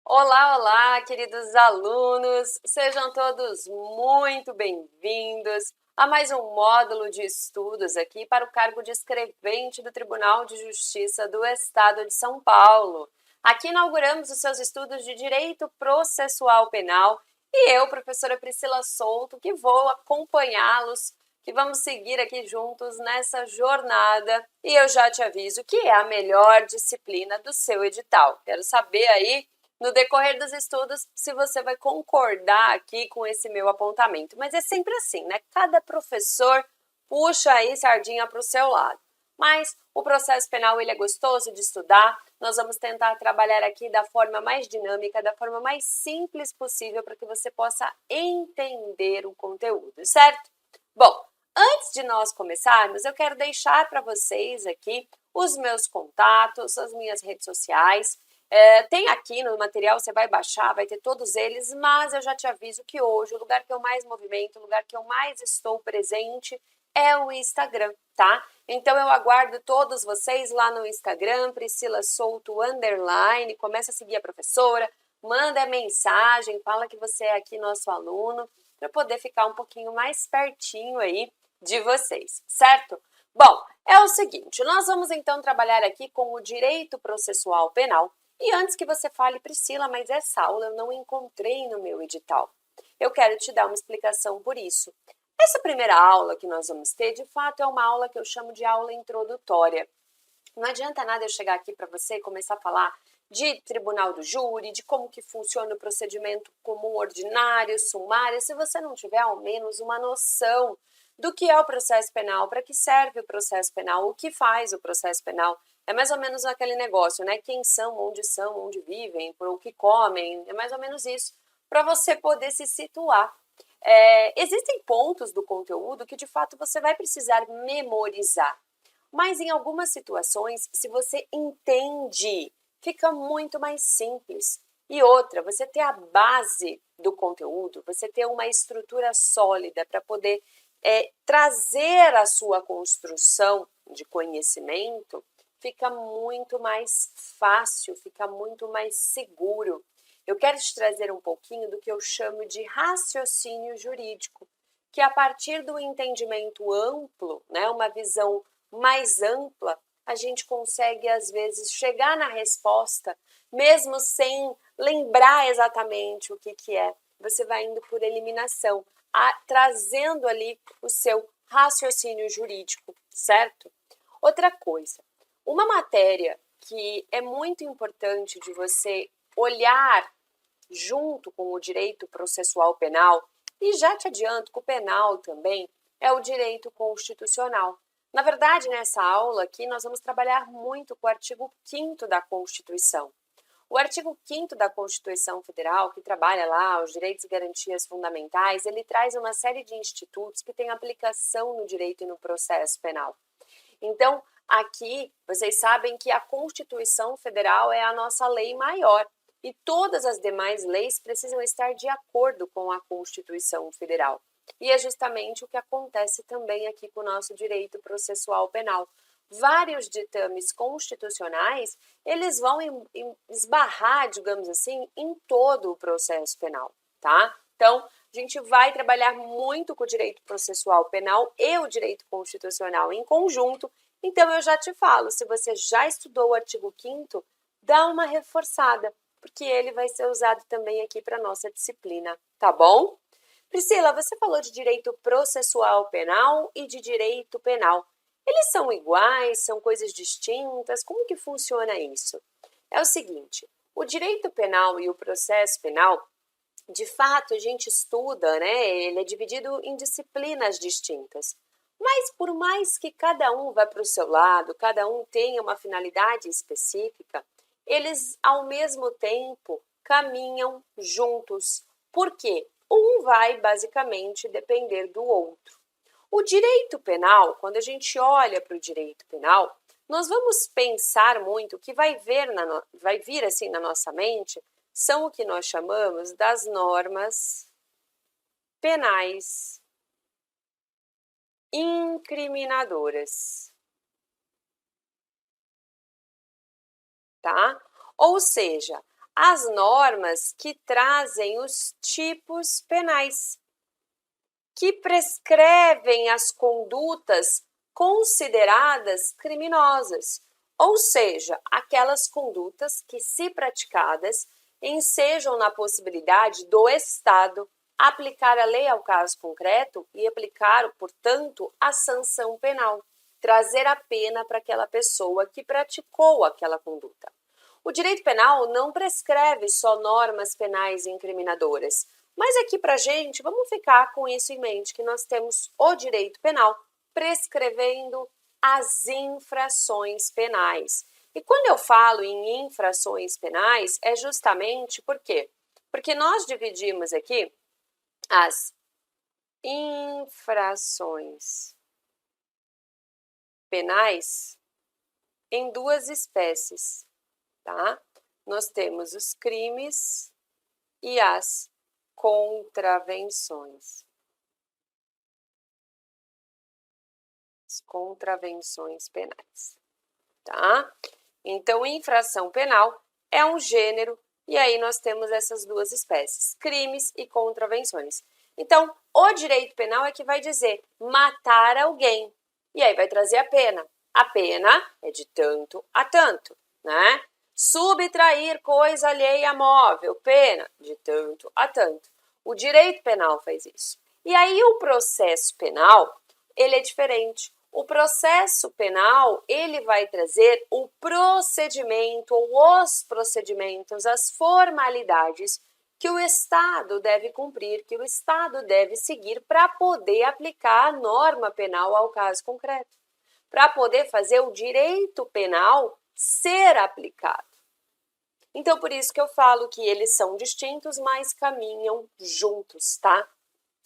Olá, olá, queridos alunos! Sejam todos muito bem-vindos a mais um módulo de estudos aqui para o cargo de escrevente do Tribunal de Justiça do Estado de São Paulo. Aqui inauguramos os seus estudos de Direito Processual Penal e eu, professora Priscila Souto, que vou acompanhá-los, que vamos seguir aqui juntos nessa jornada. E eu já te aviso que é a melhor disciplina do seu edital. Quero saber aí no decorrer dos estudos, se você vai concordar aqui com esse meu apontamento. Mas é sempre assim, né? Cada professor puxa aí sardinha para o seu lado. Mas o processo penal, ele é gostoso de estudar. Nós vamos tentar trabalhar aqui da forma mais dinâmica, da forma mais simples possível para que você possa entender o conteúdo, certo? Bom, antes de nós começarmos, eu quero deixar para vocês aqui os meus contatos, as minhas redes sociais. Tem aqui no material, você vai baixar, vai ter todos eles, mas eu já te aviso que hoje o lugar que eu mais movimento, o lugar que eu mais estou presente é o Instagram, tá? Então eu aguardo todos vocês lá no Instagram, Priscila Souto _, começa a seguir a professora, manda mensagem, fala que você é aqui nosso aluno, para poder ficar um pouquinho mais pertinho aí de vocês, certo? Bom, é o seguinte, nós vamos então trabalhar aqui com o direito processual penal. E antes que você fale, Priscila, mas essa aula eu não encontrei no meu edital. Eu quero te dar uma explicação por isso. Essa primeira aula que nós vamos ter, de fato, é uma aula que eu chamo de aula introdutória. Não adianta nada eu chegar aqui para você e começar a falar de tribunal do júri, de como que funciona o procedimento comum ordinário, sumário, se você não tiver ao menos uma noção do que é o processo penal, para que serve o processo penal, o que faz o processo penal. É mais ou menos aquele negócio, né? Quem são, onde vivem, por o que comem, é mais ou menos isso, para você poder se situar. Existem pontos do conteúdo que de fato você vai precisar memorizar. Mas em algumas situações, se você entende, fica muito mais simples. E outra, você ter a base do conteúdo, você ter uma estrutura sólida para poder trazer a sua construção de conhecimento, fica muito mais fácil, fica muito mais seguro. Eu quero te trazer um pouquinho do que eu chamo de raciocínio jurídico, que a partir do entendimento amplo, né, uma visão mais ampla, a gente consegue, às vezes, chegar na resposta, mesmo sem lembrar exatamente o que é. Você vai indo por eliminação, trazendo ali o seu raciocínio jurídico, certo? Outra coisa, uma matéria que é muito importante de você olhar junto com o direito processual penal, e já te adianto que o penal também é o direito constitucional. Na verdade, nessa aula aqui, nós vamos trabalhar muito com o artigo 5º da Constituição. O artigo 5º da Constituição Federal, que trabalha lá os direitos e garantias fundamentais, ele traz uma série de institutos que têm aplicação no direito e no processo penal. Então, aqui, vocês sabem que a Constituição Federal é a nossa lei maior e todas as demais leis precisam estar de acordo com a Constituição Federal. E é justamente o que acontece também aqui com o nosso direito processual penal. Vários ditames constitucionais, eles vão esbarrar, digamos assim, em todo o processo penal, tá? Então, a gente vai trabalhar muito com o direito processual penal e o direito constitucional em conjunto. Então, eu já te falo, se você já estudou o artigo 5º, dá uma reforçada, porque ele vai ser usado também aqui para a nossa disciplina, tá bom? Priscila, você falou de direito processual penal e de direito penal. Eles são iguais, são coisas distintas? Como que funciona isso? É o seguinte, o direito penal e o processo penal, de fato, a gente estuda, né? Ele é dividido em disciplinas distintas. Mas por mais que cada um vá para o seu lado, cada um tenha uma finalidade específica, eles, ao mesmo tempo, caminham juntos. Por quê? Um vai, basicamente, depender do outro. O direito penal, quando a gente olha para o direito penal, nós vamos pensar muito, o que vai vir assim na nossa mente, são o que nós chamamos das normas penais incriminadoras, tá? Ou seja, as normas que trazem os tipos penais, que prescrevem as condutas consideradas criminosas, ou seja, aquelas condutas que, se praticadas, ensejam na possibilidade do Estado aplicar a lei ao caso concreto e aplicar, portanto, a sanção penal, trazer a pena para aquela pessoa que praticou aquela conduta. O direito penal não prescreve só normas penais incriminadoras, mas aqui para a gente, vamos ficar com isso em mente, que nós temos o direito penal prescrevendo as infrações penais. E quando eu falo em infrações penais, é justamente por quê? Porque nós dividimos aqui as infrações penais em duas espécies, tá? Nós temos os crimes e as contravenções. As contravenções penais, tá? Então, infração penal é um gênero e aí nós temos essas duas espécies, crimes e contravenções. Então, o direito penal é que vai dizer matar alguém e aí vai trazer a pena. A pena é de tanto a tanto, né? Subtrair coisa alheia móvel, pena de tanto a tanto. O direito penal faz isso. E aí o processo penal, ele é diferente. O processo penal, ele vai trazer o procedimento ou os procedimentos, as formalidades que o Estado deve cumprir, que o Estado deve seguir para poder aplicar a norma penal ao caso concreto, para poder fazer o direito penal ser aplicado. Então, por isso que eu falo que eles são distintos, mas caminham juntos, tá?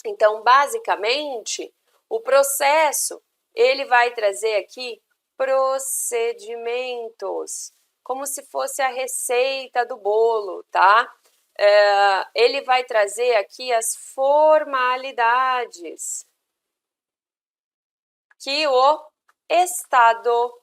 Então, basicamente, o processo, ele vai trazer aqui procedimentos, como se fosse a receita do bolo, tá? Ele vai trazer aqui as formalidades que o Estado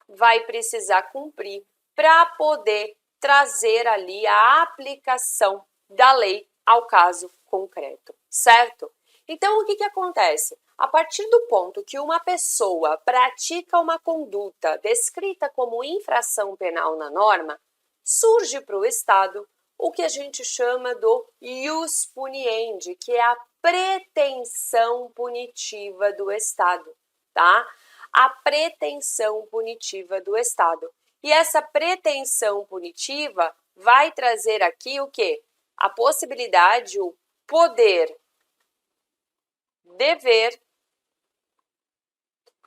vai precisar cumprir para poder trazer ali a aplicação da lei ao caso concreto, certo? Então, o que acontece? A partir do ponto que uma pessoa pratica uma conduta descrita como infração penal na norma, surge para o Estado o que a gente chama do ius puniendi, que é a pretensão punitiva do Estado, tá? A pretensão punitiva do Estado. E essa pretensão punitiva vai trazer aqui o quê? A possibilidade, o poder, dever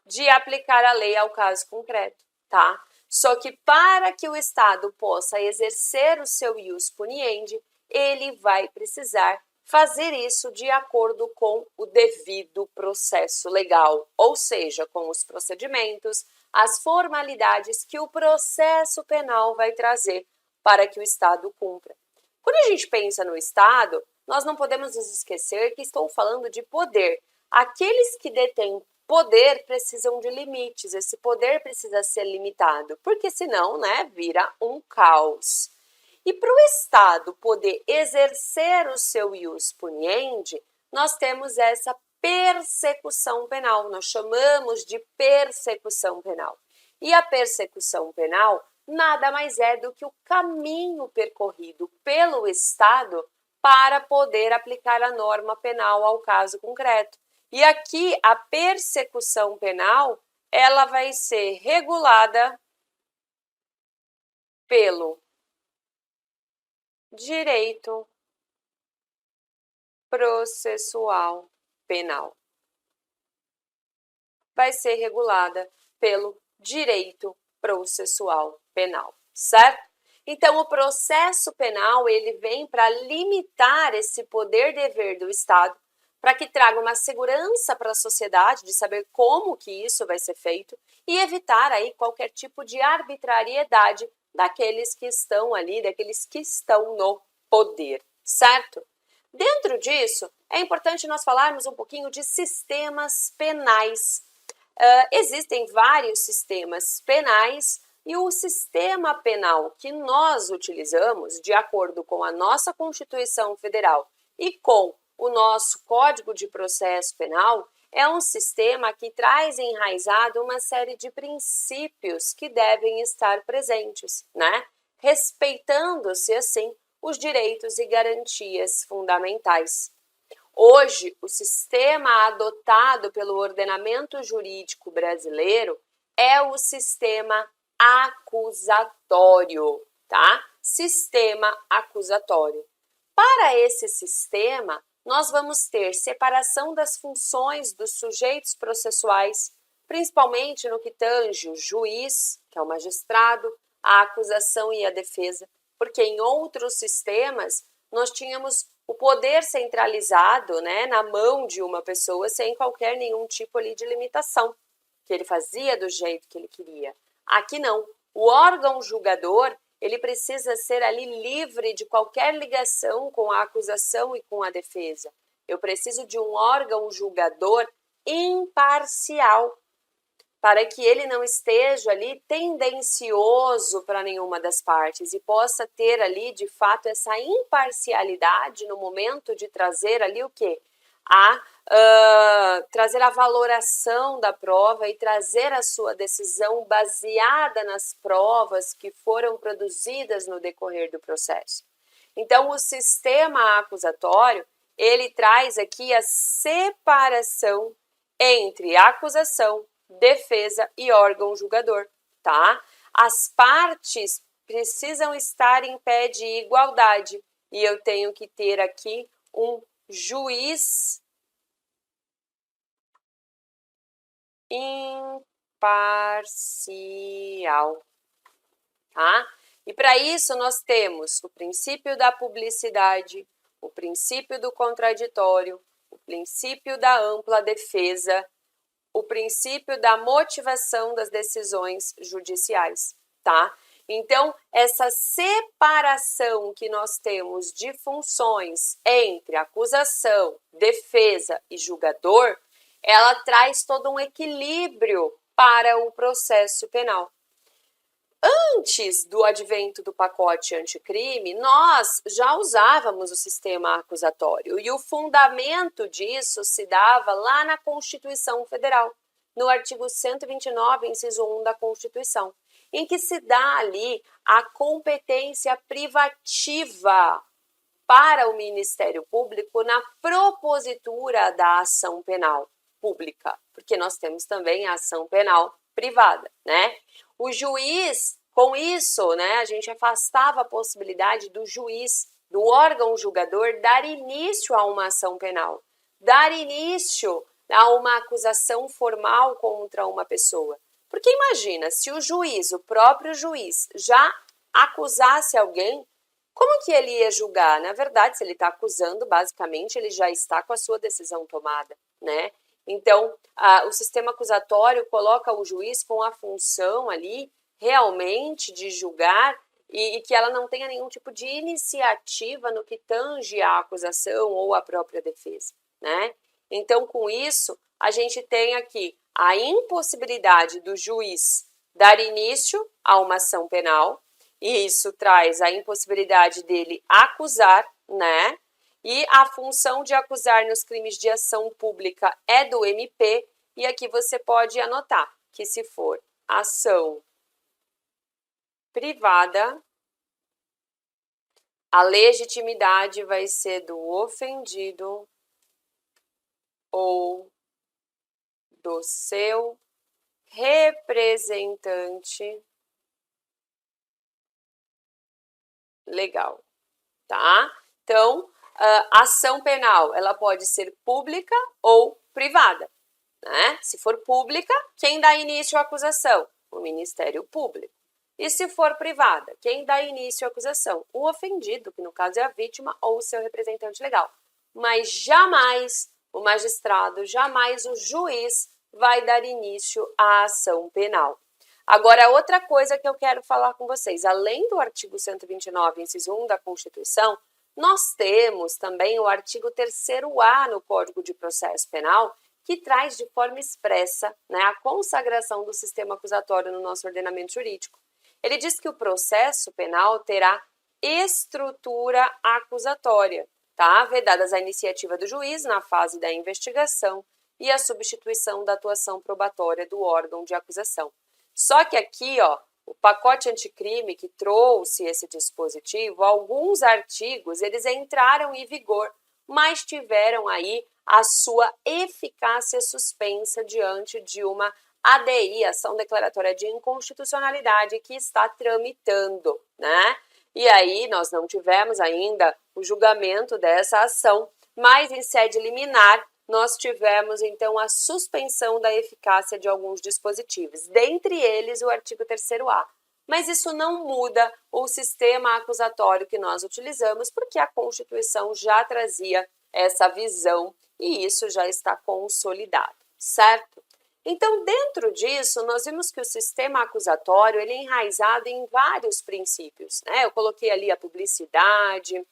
de aplicar a lei ao caso concreto, tá? Só que para que o Estado possa exercer o seu ius puniendi, ele vai precisar fazer isso de acordo com o devido processo legal, ou seja, com os procedimentos, as formalidades que o processo penal vai trazer para que o Estado cumpra. Quando a gente pensa no Estado, nós não podemos nos esquecer que estou falando de poder. Aqueles que detêm poder precisam de limites, esse poder precisa ser limitado, porque senão, né, vira um caos. E para o Estado poder exercer o seu ius puniendi, nós temos essa persecução penal, nós chamamos de persecução penal. E a persecução penal nada mais é do que o caminho percorrido pelo Estado para poder aplicar a norma penal ao caso concreto. E aqui a persecução penal, ela vai ser regulada pelo direito processual penal. Vai ser regulada pelo direito processual penal, certo? Então, o processo penal, ele vem para limitar esse poder-dever do Estado, para que traga uma segurança para a sociedade de saber como que isso vai ser feito e evitar aí qualquer tipo de arbitrariedade daqueles que estão ali, daqueles que estão no poder, certo? Dentro disso, é importante nós falarmos um pouquinho de sistemas penais. Existem vários sistemas penais, E o sistema penal que nós utilizamos, de acordo com a nossa Constituição Federal e com o nosso Código de Processo Penal, é um sistema que traz enraizado uma série de princípios que devem estar presentes, né? Respeitando-se, assim, os direitos e garantias fundamentais. Hoje, o sistema adotado pelo ordenamento jurídico brasileiro é o sistema acusatório, tá? Sistema acusatório. Para esse sistema, nós vamos ter separação das funções dos sujeitos processuais, principalmente no que tange o juiz, que é o magistrado, a acusação e a defesa, porque em outros sistemas nós tínhamos o poder centralizado, né, na mão de uma pessoa sem qualquer nenhum tipo ali de limitação, que ele fazia do jeito que ele queria. Aqui não. O órgão julgador, ele precisa ser ali livre de qualquer ligação com a acusação e com a defesa. Eu preciso de um órgão julgador imparcial, para que ele não esteja ali tendencioso para nenhuma das partes e possa ter ali, de fato, essa imparcialidade no momento de trazer ali o quê? Trazer a valoração da prova e trazer a sua decisão baseada nas provas que foram produzidas no decorrer do processo. Então, o sistema acusatório, ele traz aqui a separação entre acusação, defesa e órgão julgador, tá? As partes precisam estar em pé de igualdade e eu tenho que ter aqui um juiz imparcial, tá? E para isso nós temos o princípio da publicidade, o princípio do contraditório, o princípio da ampla defesa, o princípio da motivação das decisões judiciais, tá? Então, essa separação que nós temos de funções entre acusação, defesa e julgador, ela traz todo um equilíbrio para o processo penal. Antes do advento do pacote anticrime, nós já usávamos o sistema acusatório e o fundamento disso se dava lá na Constituição Federal, no artigo 129, inciso 1 da Constituição, em que se dá ali a competência privativa para o Ministério Público na propositura da ação penal pública, porque nós temos também a ação penal privada, né? O juiz, com isso, né, a gente afastava a possibilidade do juiz, do órgão julgador, dar início a uma ação penal, dar início a uma acusação formal contra uma pessoa. Porque imagina, se o juiz, o próprio juiz, já acusasse alguém, como que ele ia julgar? Na verdade, se ele está acusando, basicamente, ele já está com a sua decisão tomada, né? Então, o sistema acusatório coloca o juiz com a função ali realmente de julgar e que ela não tenha nenhum tipo de iniciativa no que tange a acusação ou a própria defesa, né? Então, com isso, a gente tem aqui a impossibilidade do juiz dar início a uma ação penal, e isso traz a impossibilidade dele acusar, né? E a função de acusar nos crimes de ação pública é do MP, e aqui você pode anotar que se for ação privada, a legitimidade vai ser do ofendido ou do seu representante legal, tá? Então, a ação penal, ela pode ser pública ou privada, né? Se for pública, quem dá início à acusação? O Ministério Público. E se for privada, quem dá início à acusação? O ofendido, que no caso é a vítima ou o seu representante legal. Mas jamais o magistrado, jamais o juiz vai dar início à ação penal. Agora, outra coisa que eu quero falar com vocês, além do artigo 129, inciso 1 da Constituição, nós temos também o artigo 3º-A no Código de Processo Penal, que traz de forma expressa, né, a consagração do sistema acusatório no nosso ordenamento jurídico. Ele diz que o processo penal terá estrutura acusatória, tá? Vedadas a iniciativa do juiz na fase da investigação e a substituição da atuação probatória do órgão de acusação. Só que aqui, ó, o pacote anticrime que trouxe esse dispositivo, alguns artigos, eles entraram em vigor, mas tiveram aí a sua eficácia suspensa diante de uma ADI, Ação Declaratória de Inconstitucionalidade, que está tramitando, né? E aí nós não tivemos ainda o julgamento dessa ação, mas em sede liminar nós tivemos então a suspensão da eficácia de alguns dispositivos, dentre eles o artigo 3º-A. Mas isso não muda o sistema acusatório que nós utilizamos, porque a Constituição já trazia essa visão e isso já está consolidado, certo? Então, dentro disso, nós vimos que o sistema acusatório ele é enraizado em vários princípios, né? Eu coloquei ali a publicidade,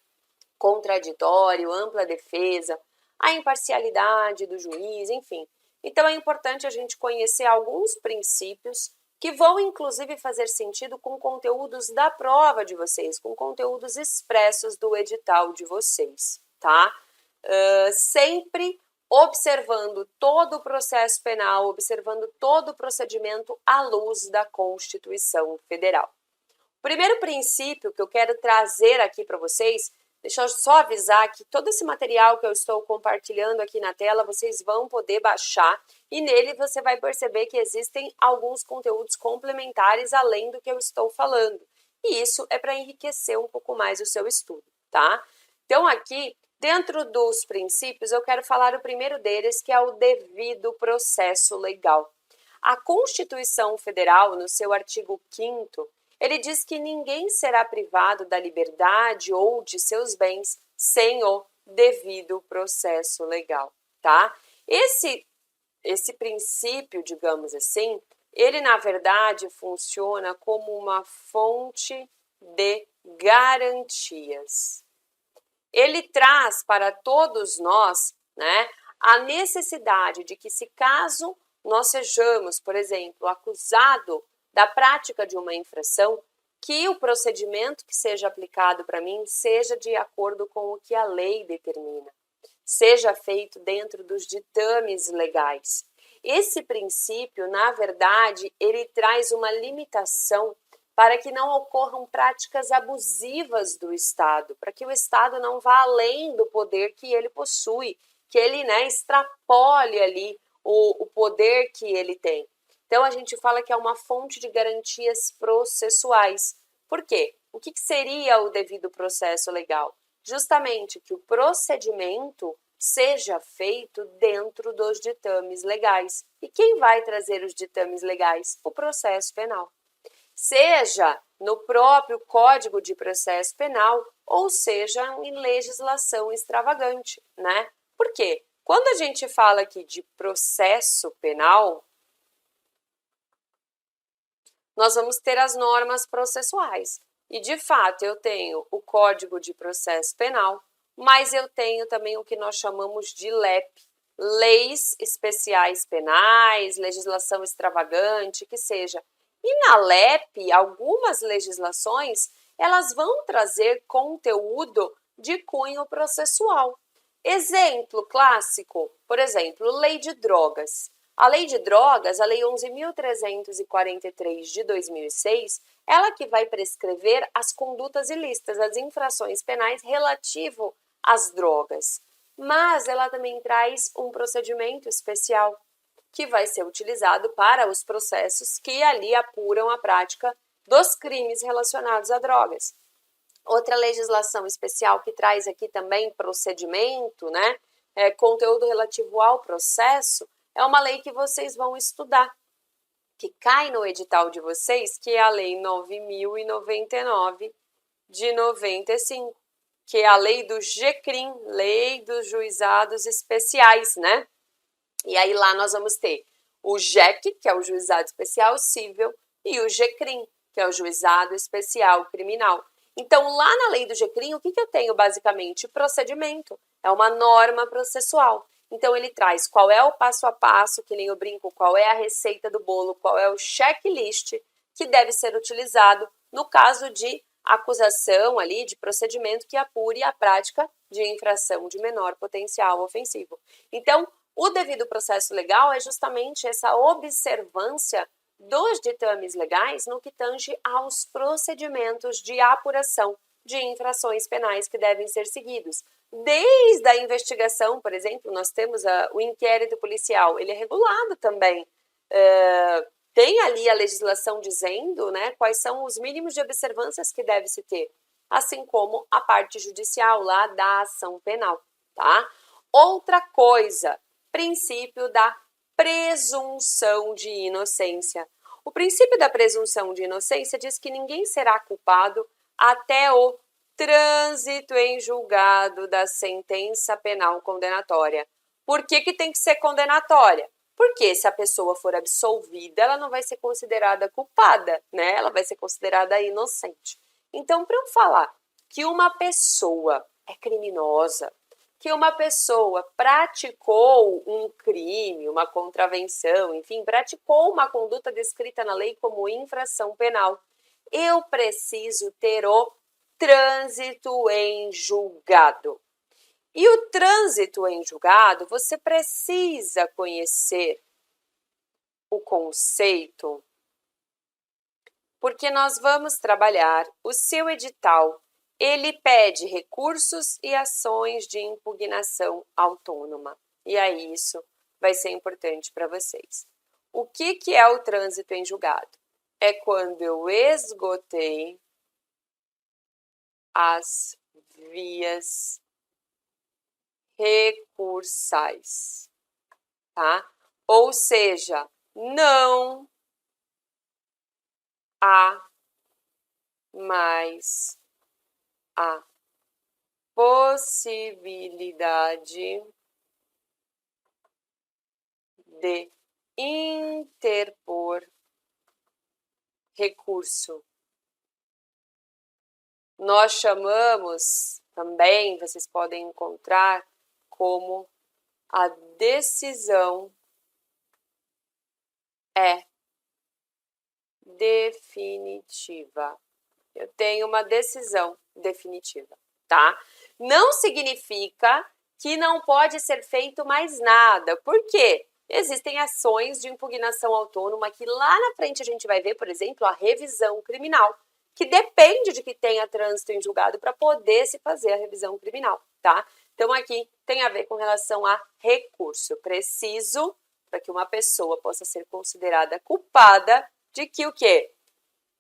contraditório, ampla defesa, a imparcialidade do juiz, enfim. Então, é importante a gente conhecer alguns princípios que vão, inclusive, fazer sentido com conteúdos da prova de vocês, com conteúdos expressos do edital de vocês, tá? Sempre observando todo o processo penal, observando todo o procedimento à luz da Constituição Federal. O primeiro princípio que eu quero trazer aqui para vocês, deixa eu só avisar que todo esse material que eu estou compartilhando aqui na tela, vocês vão poder baixar e nele você vai perceber que existem alguns conteúdos complementares além do que eu estou falando. E isso é para enriquecer um pouco mais o seu estudo, tá? Então aqui, dentro dos princípios, eu quero falar o primeiro deles, que é o devido processo legal. A Constituição Federal, no seu artigo 5º, ele diz que ninguém será privado da liberdade ou de seus bens sem o devido processo legal, tá? Esse princípio, digamos assim, ele na verdade funciona como uma fonte de garantias. Ele traz para todos nós, né, a necessidade de que, se caso nós sejamos, por exemplo, acusado da prática de uma infração, que o procedimento que seja aplicado para mim seja de acordo com o que a lei determina, seja feito dentro dos ditames legais. Esse princípio, na verdade, ele traz uma limitação para que não ocorram práticas abusivas do Estado, para que o Estado não vá além do poder que ele possui, que ele, né, extrapole ali o poder que ele tem. Então, a gente fala que é uma fonte de garantias processuais. Por quê? O que seria o devido processo legal? Justamente que o procedimento seja feito dentro dos ditames legais. E quem vai trazer os ditames legais? O processo penal. Seja no próprio Código de Processo Penal, ou seja em legislação extravagante, né? Por quê? Quando a gente fala aqui de processo penal, nós vamos ter as normas processuais. E, de fato, eu tenho o Código de Processo Penal, mas eu tenho também o que nós chamamos de LEP, Leis Especiais Penais, legislação extravagante, que seja. E na LEP, algumas legislações, elas vão trazer conteúdo de cunho processual. Exemplo clássico, por exemplo, Lei de Drogas. A Lei de Drogas, a Lei 11.343 de 2006, ela que vai prescrever as condutas ilícitas, as infrações penais relativo às drogas. Mas ela também traz um procedimento especial que vai ser utilizado para os processos que ali apuram a prática dos crimes relacionados a drogas. Outra legislação especial que traz aqui também procedimento, né, conteúdo relativo ao processo, é uma lei que vocês vão estudar, que cai no edital de vocês, que é a Lei 9.099 de 95, que é a lei do GCRIM, Lei dos Juizados Especiais, né? E aí lá nós vamos ter o JEC, que é o Juizado Especial Cível, e o GCRIM, que é o Juizado Especial Criminal. Então, lá na lei do GCRIM, o que eu tenho basicamente? Procedimento, é uma norma processual. Então, ele traz qual é o passo a passo, que nem eu brinco, qual é a receita do bolo, qual é o checklist que deve ser utilizado no caso de acusação ali, de procedimento que apure a prática de infração de menor potencial ofensivo. Então, o devido processo legal é justamente essa observância dos ditames legais no que tange aos procedimentos de apuração de infrações penais que devem ser seguidos. Desde a investigação, por exemplo, nós temos o inquérito policial, ele é regulado também. Tem ali a legislação dizendo, né, quais são os mínimos de observâncias que deve se ter, assim como a parte judicial lá da ação penal, tá? Outra coisa, princípio da presunção de inocência. O princípio da presunção de inocência diz que ninguém será culpado até o trânsito em julgado da sentença penal condenatória. Por que tem que ser condenatória? Porque se a pessoa for absolvida, ela não vai ser considerada culpada, né? Ela vai ser considerada inocente. Então, para eu falar que uma pessoa é criminosa, que uma pessoa praticou um crime, uma contravenção, enfim, praticou uma conduta descrita na lei como infração penal, eu preciso ter o trânsito em julgado. E o trânsito em julgado, você precisa conhecer o conceito, porque nós vamos trabalhar o seu edital. Ele pede recursos e ações de impugnação autônoma. E aí isso vai ser importante para vocês. O que é o trânsito em julgado? É quando eu esgotei as vias recursais, tá? Ou seja, não há mais a possibilidade de interpor recurso. Nós chamamos também, vocês podem encontrar como a decisão é definitiva. Eu tenho uma decisão definitiva, tá? Não significa que não pode ser feito mais nada. Por quê? Existem ações de impugnação autônoma que lá na frente a gente vai ver, por exemplo, a revisão criminal, que depende de que tenha trânsito em julgado para poder se fazer a revisão criminal, tá? Então, aqui tem a ver com relação a recurso. Eu preciso, para que uma pessoa possa ser considerada culpada, de que o quê?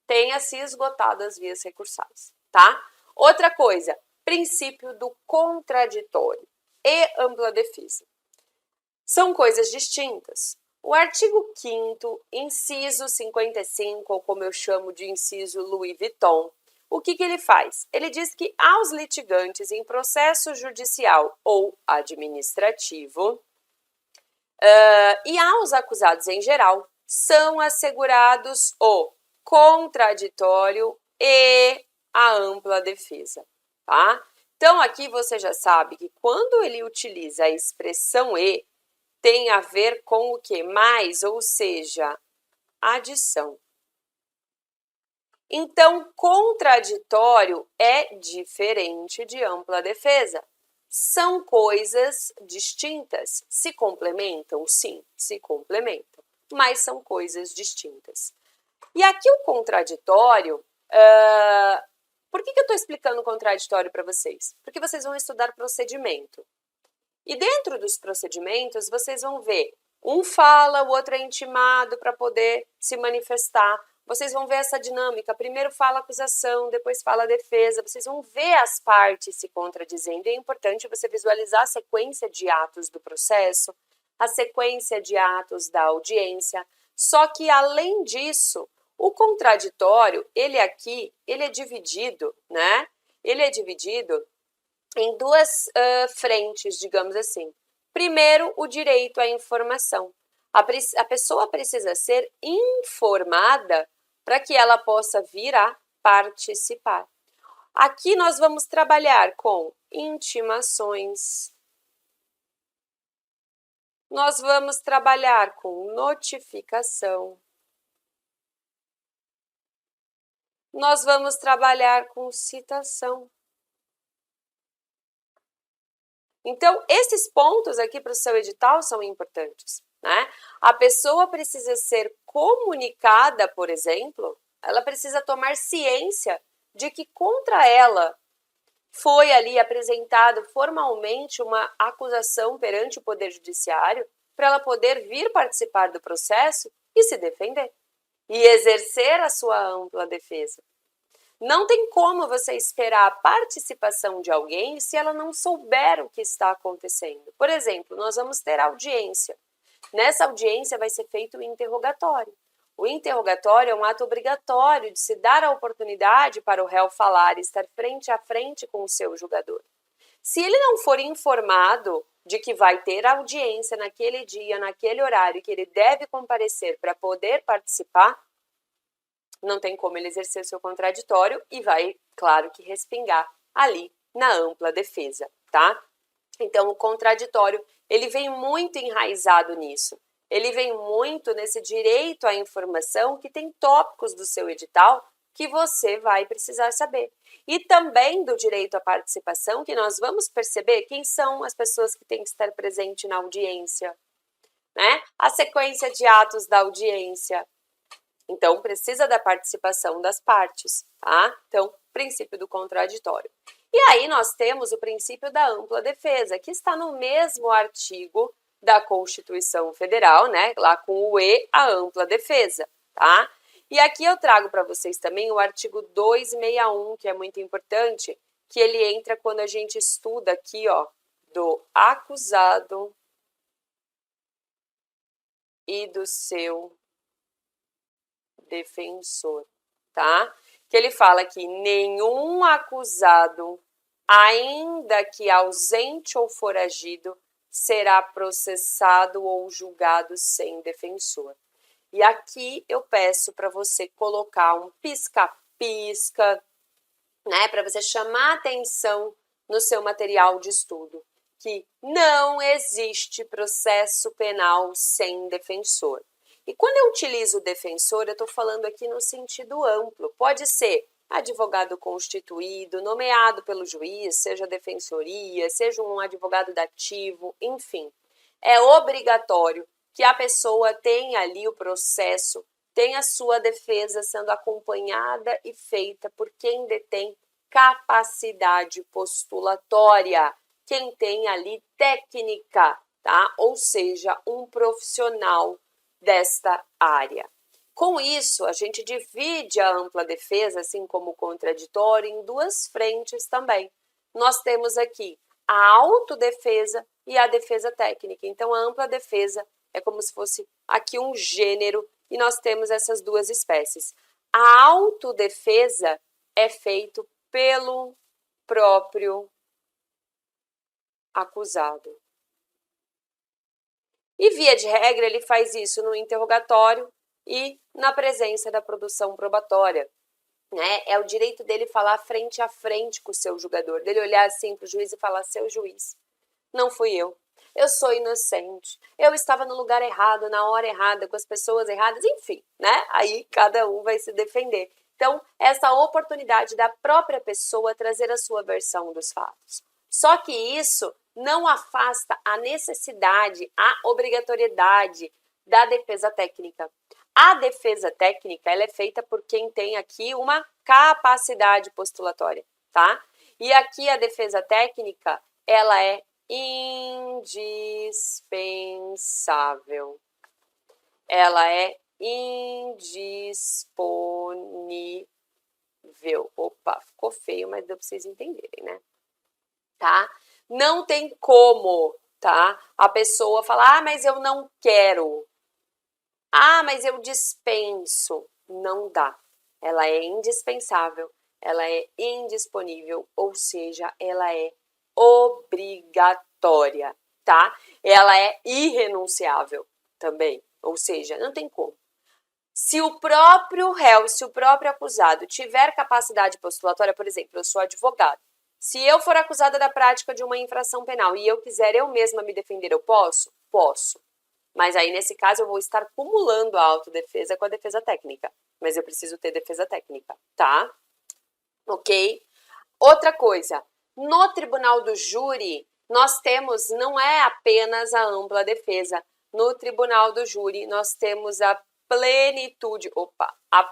Tenha se esgotado as vias recursais, tá? Outra coisa, princípio do contraditório e ampla defesa. São coisas distintas. O artigo 5º, inciso 55, ou como eu chamo de inciso Louis Vuitton, o que ele faz? Ele diz que aos litigantes em processo judicial ou administrativo e aos acusados em geral são assegurados o contraditório e a ampla defesa, tá? Então, aqui você já sabe que quando ele utiliza a expressão e, tem a ver com o que? Mais, ou seja, adição. Então, contraditório é diferente de ampla defesa. São coisas distintas. Se complementam? Sim, se complementam, mas são coisas distintas. E aqui o contraditório, por que eu estou explicando o contraditório para vocês? Porque vocês vão estudar procedimento. E dentro dos procedimentos, vocês vão ver, um fala, o outro é intimado para poder se manifestar. Vocês vão ver essa dinâmica, primeiro fala a acusação, depois fala a defesa, vocês vão ver as partes se contradizendo. É importante você visualizar a sequência de atos do processo, a sequência de atos da audiência. Só que, além disso, o contraditório, ele é dividido, né? Ele é dividido em duas frentes, digamos assim. Primeiro, o direito à informação. A pessoa precisa ser informada para que ela possa vir a participar. Aqui nós vamos trabalhar com intimações. Nós vamos trabalhar com notificação. nós vamos trabalhar com citação. Então, esses pontos aqui para o seu edital são importantes, né? A pessoa precisa ser comunicada, por exemplo, ela precisa tomar ciência de que contra ela foi ali apresentado formalmente uma acusação perante o Poder Judiciário para ela poder vir participar do processo e se defender e exercer a sua ampla defesa. Não tem como você esperar a participação de alguém se ela não souber o que está acontecendo. Por exemplo, nós vamos ter audiência. Nessa audiência vai ser feito o interrogatório. O interrogatório é um ato obrigatório de se dar a oportunidade para o réu falar e estar frente a frente com o seu julgador. Se ele não for informado de que vai ter audiência naquele dia, naquele horário, que ele deve comparecer para poder participar, não tem como ele exercer seu contraditório e vai, claro, que respingar ali na ampla defesa, tá? Então, o contraditório, ele vem muito enraizado nisso. Ele vem muito nesse direito à informação que tem tópicos do seu edital que você vai precisar saber. E também do direito à participação, que nós vamos perceber quem são as pessoas que têm que estar presentes na audiência, né? A sequência de atos da audiência. Então, precisa da participação das partes, tá? Então, princípio do contraditório. E aí nós temos o princípio da ampla defesa, que está no mesmo artigo da Constituição Federal, né? Lá com o E, a ampla defesa, tá? E aqui eu trago para vocês também o artigo 261, que é muito importante, que ele entra quando a gente estuda aqui, ó, do acusado e do seu defensor, tá? Que ele fala que nenhum acusado, ainda que ausente ou foragido, será processado ou julgado sem defensor. E aqui eu peço para você colocar um pisca-pisca, né, para você chamar atenção no seu material de estudo, que não existe processo penal sem defensor. E quando eu utilizo o defensor, eu estou falando aqui no sentido amplo. Pode ser advogado constituído, nomeado pelo juiz, seja defensoria, seja um advogado dativo, enfim. É obrigatório que a pessoa tenha ali o processo, tenha a sua defesa sendo acompanhada e feita por quem detém capacidade postulatória, quem tem ali técnica, tá? Ou seja, um profissional desta área. Com isso, a gente divide a ampla defesa, assim como o contraditório, em duas frentes também. Nós temos aqui a autodefesa e a defesa técnica. Então, a ampla defesa é como se fosse aqui um gênero e nós temos essas duas espécies. A autodefesa é feito pelo próprio acusado. E, via de regra, ele faz isso no interrogatório e na presença da produção probatória. Né? É o direito dele falar frente a frente com o seu julgador, dele olhar assim para o juiz e falar: seu juiz, não fui eu sou inocente, eu estava no lugar errado, na hora errada, com as pessoas erradas, enfim, né? Aí cada um vai se defender. Então, essa oportunidade da própria pessoa trazer a sua versão dos fatos. Só que isso não afasta a necessidade, a obrigatoriedade da defesa técnica. A defesa técnica, ela é feita por quem tem aqui uma capacidade postulatória, tá? E aqui a defesa técnica, ela é indispensável. Ela é indisponível. Opa, ficou feio, mas deu para vocês entenderem, né? Tá? Não tem como, tá? A pessoa falar: ah, mas eu não quero. Ah, mas eu dispenso. Não dá. Ela é indispensável, ela é indisponível, ou seja, ela é obrigatória, tá? Ela é irrenunciável também, ou seja, não tem como. Se o próprio réu, se o próprio acusado tiver capacidade postulatória, por exemplo, eu sou advogado, se eu for acusada da prática de uma infração penal e eu quiser eu mesma me defender, eu posso? Posso. Mas aí, nesse caso, eu vou estar cumulando a autodefesa com a defesa técnica. Mas eu preciso ter defesa técnica, tá? Ok? Outra coisa, no tribunal do júri, nós temos, não é apenas a ampla defesa. No tribunal do júri, nós temos a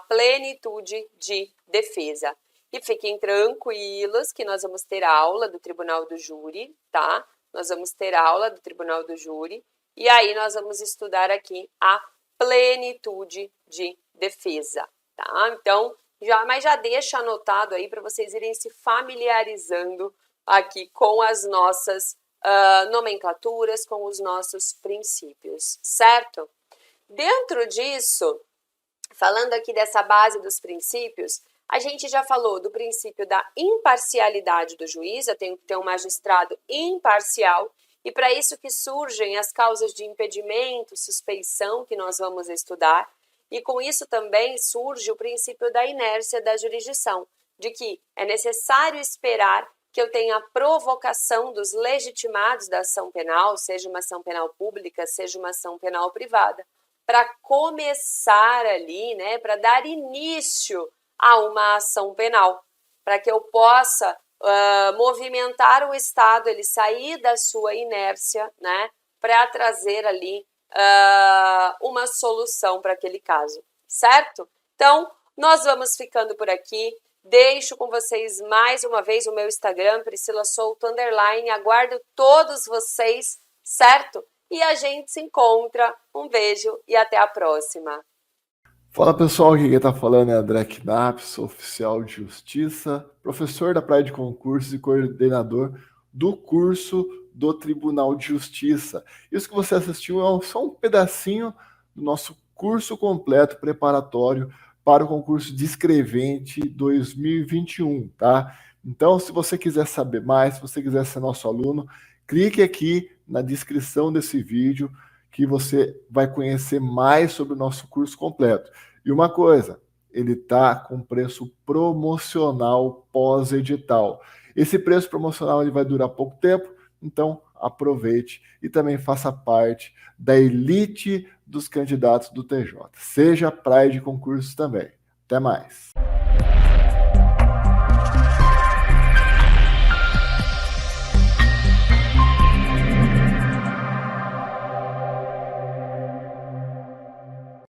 plenitude de defesa. E fiquem tranquilos que nós vamos ter aula do tribunal do júri, tá? Nós vamos ter aula do tribunal do júri e aí nós vamos estudar aqui a plenitude de defesa, tá? Então, mas já deixa anotado aí para vocês irem se familiarizando aqui com as nossas nomenclaturas, com os nossos princípios, certo? Dentro disso, falando aqui dessa base dos princípios, a gente já falou do princípio da imparcialidade do juiz, eu tenho que ter um magistrado imparcial, e para isso que surgem as causas de impedimento, suspeição, que nós vamos estudar, e com isso também surge o princípio da inércia da jurisdição, de que é necessário esperar que eu tenha a provocação dos legitimados da ação penal, seja uma ação penal pública, seja uma ação penal privada, para começar ali, né, para dar início a uma ação penal, para que eu possa movimentar o Estado, ele sair da sua inércia, né, para trazer ali uma solução para aquele caso, certo? Então, nós vamos ficando por aqui. Deixo com vocês mais uma vez o meu Instagram, Priscila Souto _, aguardo todos vocês, certo? E a gente se encontra. Um beijo e até a próxima. Fala pessoal, aqui quem está falando é André Knapp, sou oficial de justiça, professor da Praia de Concursos e coordenador do curso do Tribunal de Justiça. Isso que você assistiu é só um pedacinho do nosso curso completo preparatório para o concurso de escrevente 2021, tá? Então, se você quiser saber mais, se você quiser ser nosso aluno, clique aqui na descrição desse vídeo que você vai conhecer mais sobre o nosso curso completo. E uma coisa, ele está com preço promocional pós-edital. Esse preço promocional ele vai durar pouco tempo, então aproveite e também faça parte da elite dos candidatos do TJ. Seja praia de concursos também. Até mais.